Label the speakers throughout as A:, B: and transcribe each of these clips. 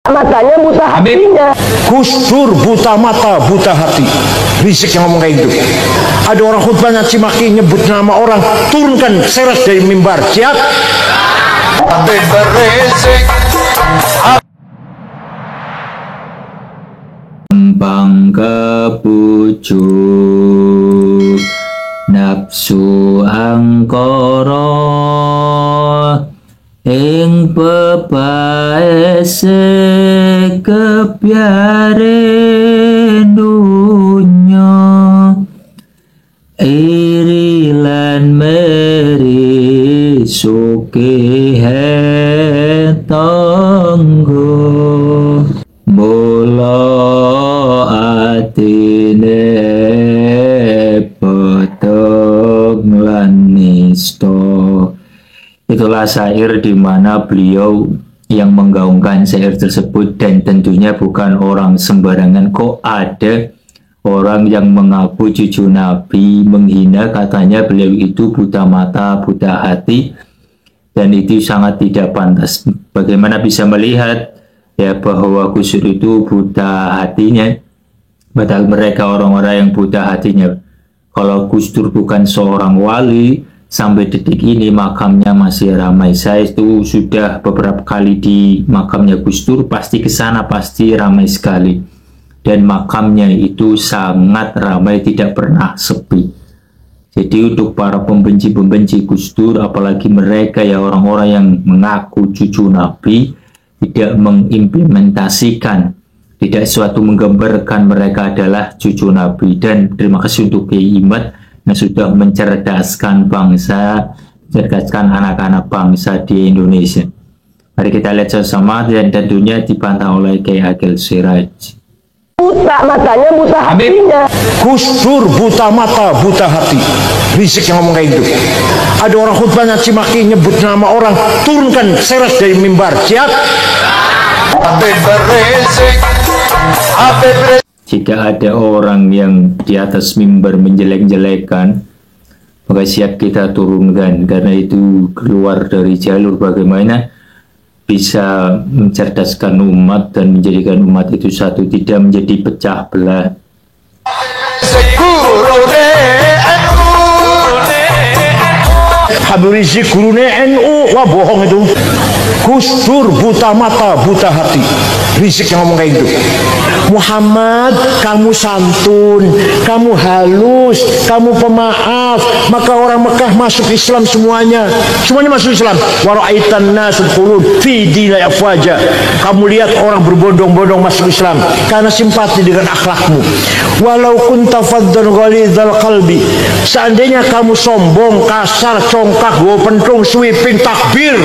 A: Matanya buta hatinya.
B: Gus Dur buta mata, buta hati. Risik yang ngomong kayak gitu. Ada orang khutbah nyaci maki nyebut nama orang, turunkan seres dari mimbar. Siap?
C: Habib Rizik.
D: Gampang kepucuk nafsu angkara ing pepaese kepiare dunya iri lan meri sukihe tanggo mula atine potong lan nisto. Itulah syair di mana beliau yang menggaungkan syair tersebut, dan tentunya bukan orang sembarangan. Kok ada orang yang mengaku cucu Nabi, menghina, katanya beliau itu buta mata, buta hati, dan itu sangat tidak pantas. Bagaimana bisa melihat ya bahwa Gus Dur itu buta hatinya, padahal mereka orang-orang yang buta hatinya. Kalau Gus Dur bukan seorang wali, sampai detik ini makamnya masih ramai. Saya itu sudah beberapa kali di makamnya Gus Dur, pasti ke sana pasti ramai sekali, dan makamnya itu sangat ramai, tidak pernah sepi. Jadi untuk para pembenci-pembenci Gus Dur, apalagi mereka ya orang-orang yang mengaku cucu Nabi, tidak mengimplementasikan, tidak suatu menggambarkan mereka adalah cucu Nabi. Dan terima kasih untuk Kiai Imad yang sudah mencerdaskan bangsa, mencerdaskan anak-anak bangsa di Indonesia. Mari kita lihat sama-sama, dan tentunya dipantau oleh Kiai Agil Siraj.
A: Buta matanya, buta hatinya.
B: Gus Dur buta mata, buta hati. Risik yang ngomong kayak gitu. Ada orang khutbah nyaci maki nyebut nama orang, turunkan seres dari mimbar. Siap?
C: Habib Rizik. Habib Rizik.
D: Jika ada orang yang di atas mimbar menjelek-jelekan, maka siap kita turunkan, karena itu keluar dari jalur bagaimana bisa mencerdaskan umat dan menjadikan umat itu satu, tidak menjadi pecah belah.
B: Habib Rizik gurune NU, wah bohong itu. Gus Dur buta mata, buta hati. Risik yang ngomong kayak gitu. Muhammad, kamu santun, kamu halus, kamu pemaaf, maka orang Mekah masuk Islam semuanya masuk Islam. Wa ra'aitan nas khulud fi dinil afwaja. Kamu lihat orang berbondong-bondong masuk Islam karena simpati dengan akhlakmu. Walau kunta faddan ghalidhal qalbi, seandainya kamu sombong, kasar, congkak, bawa pentung, sweeping, takbir,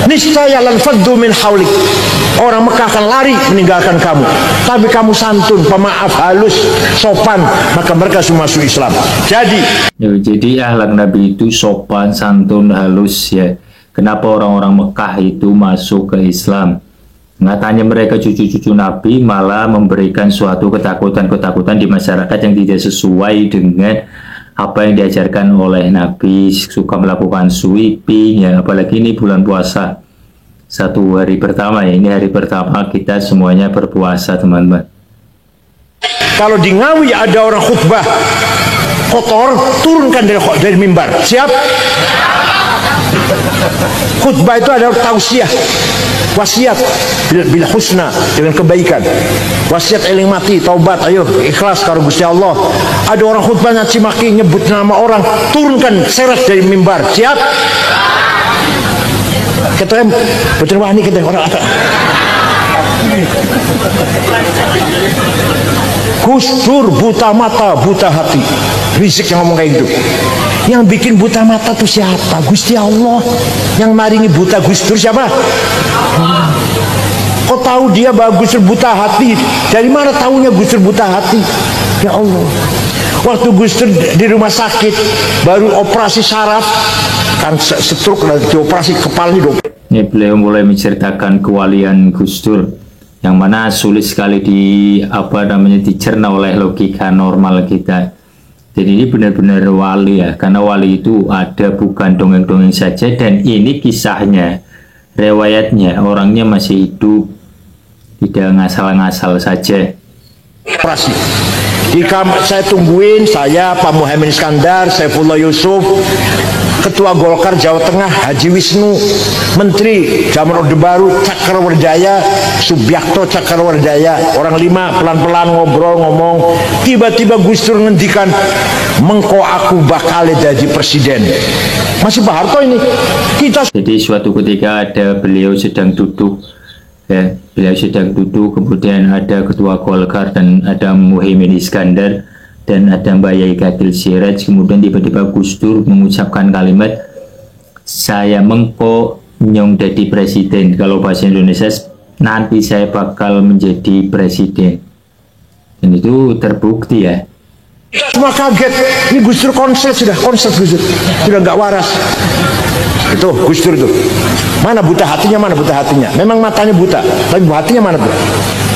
B: niscaya lan faddu min haulik, orang Mekah akan lari meninggalkan kamu. Tapi kamu santun, pemaaf, halus, sopan, maka mereka semua masuk Islam. Jadi
D: akhlak Nabi itu sopan, santun, halus ya. Kenapa orang-orang Mekah itu masuk ke Islam? Nyatanya mereka cucu-cucu Nabi malah memberikan suatu ketakutan-ketakutan di masyarakat yang tidak sesuai dengan apa yang diajarkan oleh Nabi. Suka melakukan sweeping ya, apalagi ini bulan puasa, satu hari pertama ya, ini hari pertama kita semuanya berpuasa teman-teman.
B: Kalau di Ngawi ada orang khutbah kotor, turunkan dari mimbar. Siap? Khutbah itu ada tausiah, wasiat bil husna, dengan kebaikan, wasiat eling mati, taubat, ayo ikhlas karo Gusti Allah. Ada orang khutbah nyaci maki nyebut nama orang, turunkan seres dari mimbar. Siap? Kita betul wani kita orang apa? Gus Dur buta mata, buta hati. Risik yang ngomong kayak gitu. Yang bikin buta mata itu siapa? Gusti Allah. Yang maringi buta Gus Dur siapa? Kok tahu dia bahwa Gus Dur buta hati? Dari mana tahunya Gus Dur buta hati? Ya Allah. Waktu Gus Dur di rumah sakit baru operasi saraf, kan stroke, dioperasi kepala hidup.
D: Ini beliau mulai menceritakan kewalian Gus Dur, yang mana sulit sekali dicerna oleh logika normal kita. Jadi ini benar-benar wali ya, karena wali itu ada bukan dongeng-dongeng saja, dan ini kisahnya, riwayatnya, orangnya masih hidup, tidak ngasal-ngasal saja.
B: Operasi. Saya tungguin, saya Pak Muhaimin Iskandar, Saifullah Yusuf, Ketua Golkar Jawa Tengah Haji Wisnu, Menteri Zaman Orde Baru Cakrawardaya, Subiakto Cakrawardaya, orang 5 pelan-pelan ngobrol ngomong, tiba-tiba Gus Dur ngendikan, mengko aku bakal jadi presiden. Masih Pak Harto ini.
D: Jadi suatu ketika ada beliau sedang duduk, ya, beliau sedang duduk, kemudian ada Ketua Golkar dan ada Muhaimin Iskandar dan ada Mbak Yai Kadil Siraj, kemudian tiba-tiba Gus Dur mengucapkan kalimat, saya mengko nyong jadi presiden, kalau bahasa Indonesia nanti saya bakal menjadi presiden. Dan itu terbukti ya.
B: Semua kaget, ini Gus Dur konser Gus Dur sudah nggak waras. Itu Gus Dur tuh, mana buta hatinya, memang matanya buta, tapi hatinya mana tuh.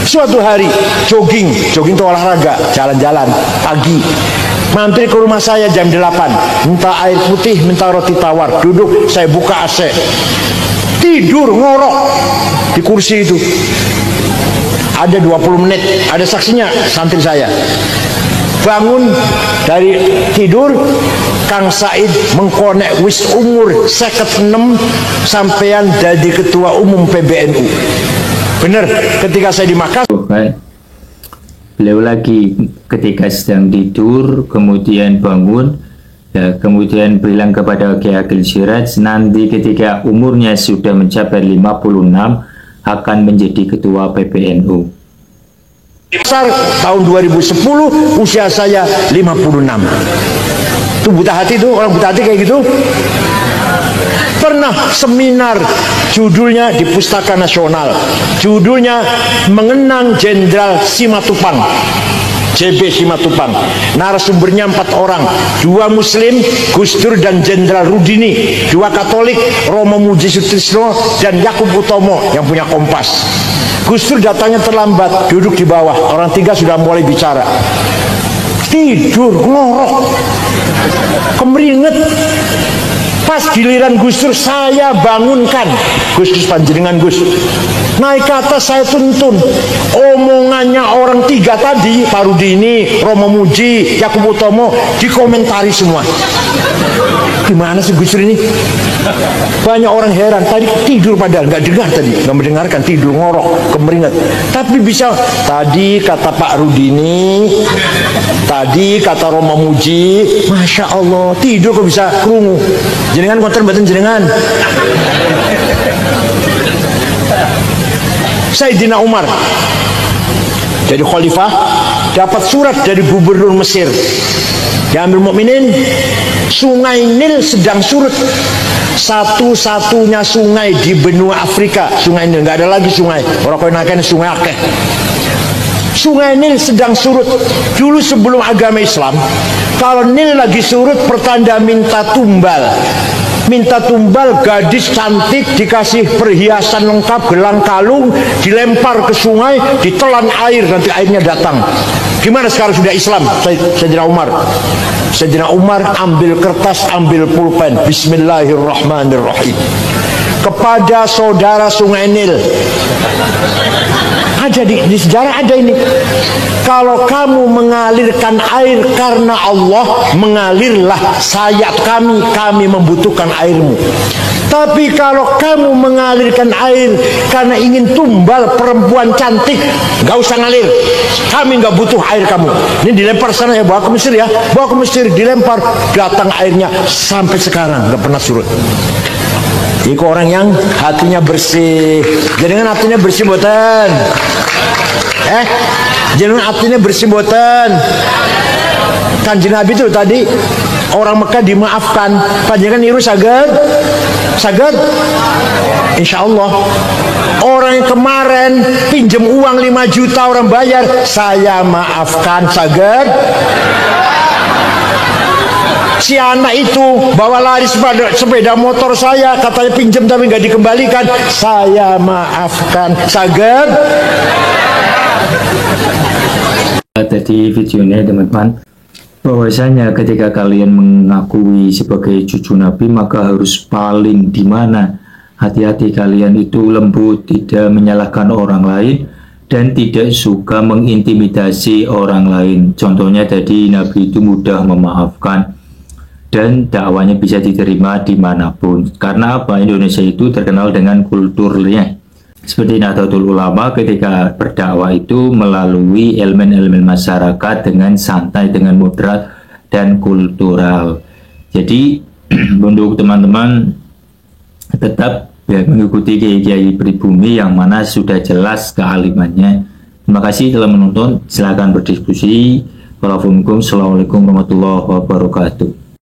B: Suatu hari jogging itu olahraga, jalan-jalan pagi, mampir ke rumah saya jam 8, minta air putih, minta roti tawar, duduk, saya buka AC, tidur ngorok di kursi itu. Ada 20 menit, ada saksinya, santri saya. Bangun dari tidur, Kang Said mengkonek wis umur 56 sampean jadi ketua umum PBNU. Bener, ketika saya di Makassar,
D: beliau lagi ketika sedang tidur, kemudian bangun, ya, kemudian bilang kepada Kiai Agil Siraj, nanti ketika umurnya sudah mencapai 56 akan menjadi ketua PBNU.
B: Tahun 2010 usia saya 56. Itu buta hati tuh, orang buta hati kayak gitu. Pernah seminar, judulnya di Pustaka Nasional, judulnya Mengenang Jenderal Simatupang, JB Simatupang. Narasumbernya 4 orang, 2 Muslim, Gus Dur dan Jenderal Rudini, 2 Katolik, Romo Muji Sutrisno dan Yakub Utomo yang punya Kompas. Gus Dur datangnya terlambat, duduk di bawah, orang 3 sudah mulai bicara. Tidur, ngorok, kemeringet. Pas giliran Gus Dur saya bangunkan, Gus panjenengan Gus, naik ke atas saya tuntun. Omongannya orang 3 tadi, Pak Rudini, Romo Muji, Yakub Utomo, dikomentari semua. Gimana sih Gus Dur ini? Banyak orang heran, tadi tidur padahal nggak dengar, tadi nggak mendengarkan, tidur ngorok, kemeringat. Tapi bisa, tadi kata Pak Rudini, tadi kata Romo Muji, Masya Allah, tidur kok bisa krungu. Jenengan konten batin jenengan. Sayyidina Umar jadi khalifah, dapat surat dari gubernur Mesir. Ya Amirul Mukminin, sungai Nil sedang surut. Satu-satunya sungai di benua Afrika, sungai Nil, nggak ada lagi sungai. Orang kau naken sungai akeh. Sungai Nil sedang surut. Dulu sebelum agama Islam, kalau Nil lagi surut, pertanda minta tumbal. Minta tumbal, gadis cantik dikasih perhiasan lengkap, gelang kalung, dilempar ke sungai, ditelan air, nanti airnya datang. Gimana sekarang sudah Islam? Sayyidina Umar. Sayyidina Umar ambil kertas, ambil pulpen, Bismillahirrahmanirrahim. Kepada saudara sungai Nil, ada di sejarah ada ini. Kalau kamu mengalirkan air karena Allah, mengalirlah saya, kami membutuhkan airmu. Tapi kalau kamu mengalirkan air karena ingin tumbal perempuan cantik, nggak usah ngalir, kami nggak butuh air kamu. Ini dilempar sana ya, bawa ke Mesir ya, bawa ke Mesir, dilempar, datang airnya sampai sekarang nggak pernah surut. Itu orang yang hatinya bersih. Jangan hatinya bersih boten. Jangan hatinya bersih boten. Kanjeng Nabi itu tadi orang Mekah dimaafkan, panjenengan niru saged? Insya Allah. Orang yang kemarin pinjam uang 5 juta orang bayar, saya maafkan, saged? Si anak itu bawa lari sepeda motor saya, katanya pinjam tapi nggak dikembalikan, saya maafkan, saged?
D: Tadi videonya teman-teman, bahwasanya ketika kalian mengakui sebagai cucu Nabi maka harus paling di mana hati-hati kalian itu lembut, tidak menyalahkan orang lain dan tidak suka mengintimidasi orang lain. Contohnya tadi Nabi itu mudah memaafkan dan dakwanya bisa diterima dimanapun. Karena apa? Indonesia itu terkenal dengan kulturnya. Seperti Nahdlatul Ulama ketika berdakwah itu melalui elemen-elemen masyarakat dengan santai, dengan moderat dan kultural. Jadi untuk teman-teman tetap mengikuti kiai-kiai pribumi yang mana sudah jelas kealimannya. Terima kasih telah menonton. Silakan berdiskusi. Wassalamualaikum warahmatullahi wabarakatuh.